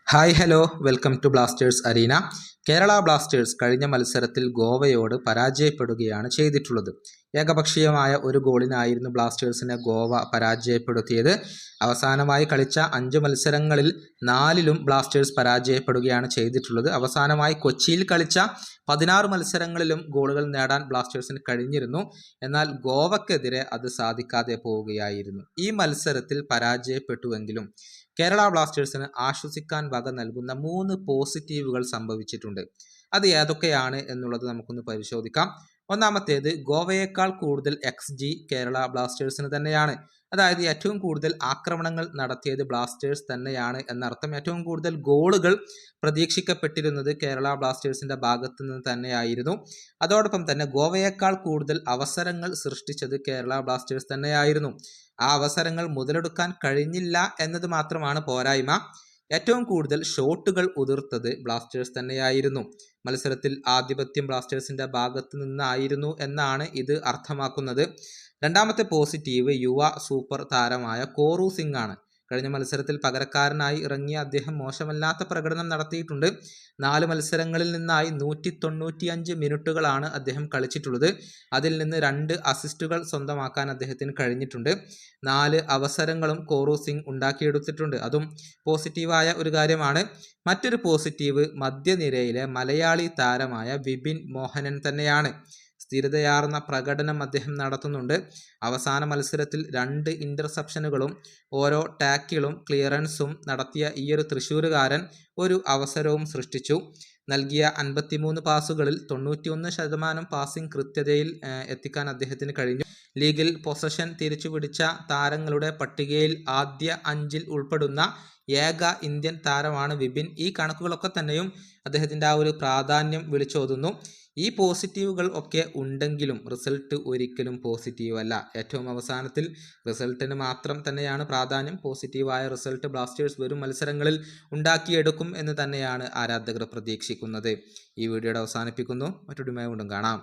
Hi hello welcome to Blasters arena. Kerala Blasters കഴിഞ്ഞ മത്സരത്തിൽ ഗോവയോട് പരാജയപ്പെടുകയാണ് ചെയ്തിട്ടുള്ളത്. ഏകപക്ഷീയമായ ഒരു ഗോളിനായിരുന്നു ബ്ലാസ്റ്റേഴ്സിനെ ഗോവ പരാജയപ്പെടുത്തിയത്. അവസാനമായി കളിച്ച 5 മത്സരങ്ങളിൽ 4ലും ബ്ലാസ്റ്റേഴ്സ് പരാജയപ്പെടുകയാണ് ചെയ്തിട്ടുള്ളത്. അവസാനമായി കൊച്ചിയിൽ കളിച്ച 16 മത്സരങ്ങളിലും ഗോളുകൾ നേടാൻ ബ്ലാസ്റ്റേഴ്സിന് കഴിഞ്ഞിരുന്നു. എന്നാൽ ഗോവക്കെതിരെ അത് സാധിക്കാതെ പോവുകയായിരുന്നു. ഈ മത്സരത്തിൽ പരാജയപ്പെട്ടുവെങ്കിലും കേരള ബ്ലാസ്റ്റേഴ്സിന് ആശ്വസിക്കാൻ വക നൽകുന്ന 3 പോസിറ്റീവുകൾ സംഭവിച്ചിട്ടുണ്ട്. അത് ഏതൊക്കെയാണ് എന്നുള്ളത് നമുക്കൊന്ന് പരിശോധിക്കാം. ഒന്നാമത്തേത്, ഗോവയേക്കാൾ കൂടുതൽ XG കേരള ബ്ലാസ്റ്റേഴ്സിന് തന്നെയാണ്. അതായത് ഏറ്റവും കൂടുതൽ ആക്രമണങ്ങൾ നടത്തിയത് ബ്ലാസ്റ്റേഴ്സ് തന്നെയാണ് എന്നർത്ഥം. ഏറ്റവും കൂടുതൽ ഗോളുകൾ പ്രതീക്ഷിക്കപ്പെട്ടിരുന്നത് കേരള ബ്ലാസ്റ്റേഴ്സിന്റെ ഭാഗത്തു നിന്ന് തന്നെയായിരുന്നു. അതോടൊപ്പം തന്നെ ഗോവയേക്കാൾ കൂടുതൽ അവസരങ്ങൾ സൃഷ്ടിച്ചത് കേരള ബ്ലാസ്റ്റേഴ്സ് തന്നെയായിരുന്നു. ആ അവസരങ്ങൾ മുതലെടുക്കാൻ കഴിഞ്ഞില്ല എന്നത് മാത്രമാണ് പോരായ്മ. ഏറ്റവും കൂടുതൽ ഷോട്ടുകൾ ഉതിർത്തത് ബ്ലാസ്റ്റേഴ്സ് തന്നെയായിരുന്നു. മത്സരത്തിൽ ആധിപത്യം ബ്ലാസ്റ്റേഴ്സിന്റെ ഭാഗത്ത് നിന്നായിരുന്നു എന്നാണ് ഇത് അർത്ഥമാക്കുന്നത്. രണ്ടാമത്തെ പോസിറ്റീവ് യുവ സൂപ്പർ താരമായ കോറു സിംഗ് ആണ്. കഴിഞ്ഞ മത്സരത്തിൽ പകരക്കാരനായി ഇറങ്ങിയ അദ്ദേഹം മോശമല്ലാത്ത പ്രകടനം നടത്തിയിട്ടുണ്ട്. 4 മത്സരങ്ങളിൽ നിന്നായി 195 മിനിറ്റുകളാണ് അദ്ദേഹം കളിച്ചിട്ടുള്ളത്. അതിൽ നിന്ന് 2 അസിസ്റ്റുകൾ സ്വന്തമാക്കാൻ അദ്ദേഹത്തിന് കഴിഞ്ഞിട്ടുണ്ട്. 4 അവസരങ്ങളും കോറു സിംഗ് ഉണ്ടാക്കിയെടുത്തിട്ടുണ്ട്. അതും പോസിറ്റീവായ ഒരു കാര്യമാണ്. മറ്റൊരു പോസിറ്റീവ് മധ്യനിരയിലെ മലയാളി താരമായ വിപിൻ മോഹനൻ തന്നെയാണ്. സ്ഥിരതയാർന്ന പ്രകടനം അദ്ദേഹം നടത്തുന്നുണ്ട്. അവസാന മത്സരത്തിൽ 2 ഇന്റർസെപ്ഷനുകളും ഓരോ ടാക്കിളും ക്ലിയറൻസും നടത്തിയ ഈയൊരു തൃശ്ശൂരുകാരൻ ഒരു അവസരവും സൃഷ്ടിച്ചു. നൽകിയ 53 പാസുകളിൽ 91% പാസിംഗ് കൃത്യതയിൽ എത്തിക്കാൻ അദ്ദേഹത്തിന് കഴിഞ്ഞു. ലീഗിൽ പൊസഷൻ തിരിച്ചുപിടിച്ച താരങ്ങളുടെ പട്ടികയിൽ ആദ്യ 5-ൽ ഉൾപ്പെടുന്ന ഏക ഇന്ത്യൻ താരമാണ് വിപിൻ. ഈ കണക്കുകളൊക്കെ തന്നെയും അദ്ദേഹത്തിൻ്റെ ആ ഒരു പ്രാധാന്യം വിളിച്ചോതുന്നു. ഈ പോസിറ്റീവുകൾ ഒക്കെ ഉണ്ടെങ്കിലും റിസൾട്ട് ഒരിക്കലും പോസിറ്റീവ് അല്ല. ഏറ്റവും അവസാനത്തിൽ റിസൾട്ടിന് മാത്രം തന്നെയാണ് പ്രാധാന്യം. പോസിറ്റീവായ റിസൾട്ട് ബ്ലാസ്റ്റേഴ്സ് വരും മത്സരങ്ങളിൽ ഉണ്ടാക്കിയെടുക്കും എന്ന് തന്നെയാണ് ആരാധകർ പ്രതീക്ഷിക്കുന്നത്. ഈ വീഡിയോയുടെ അവസാനിപ്പിക്കുന്നു. മറ്റൊരു വീണ്ടും കാണാം.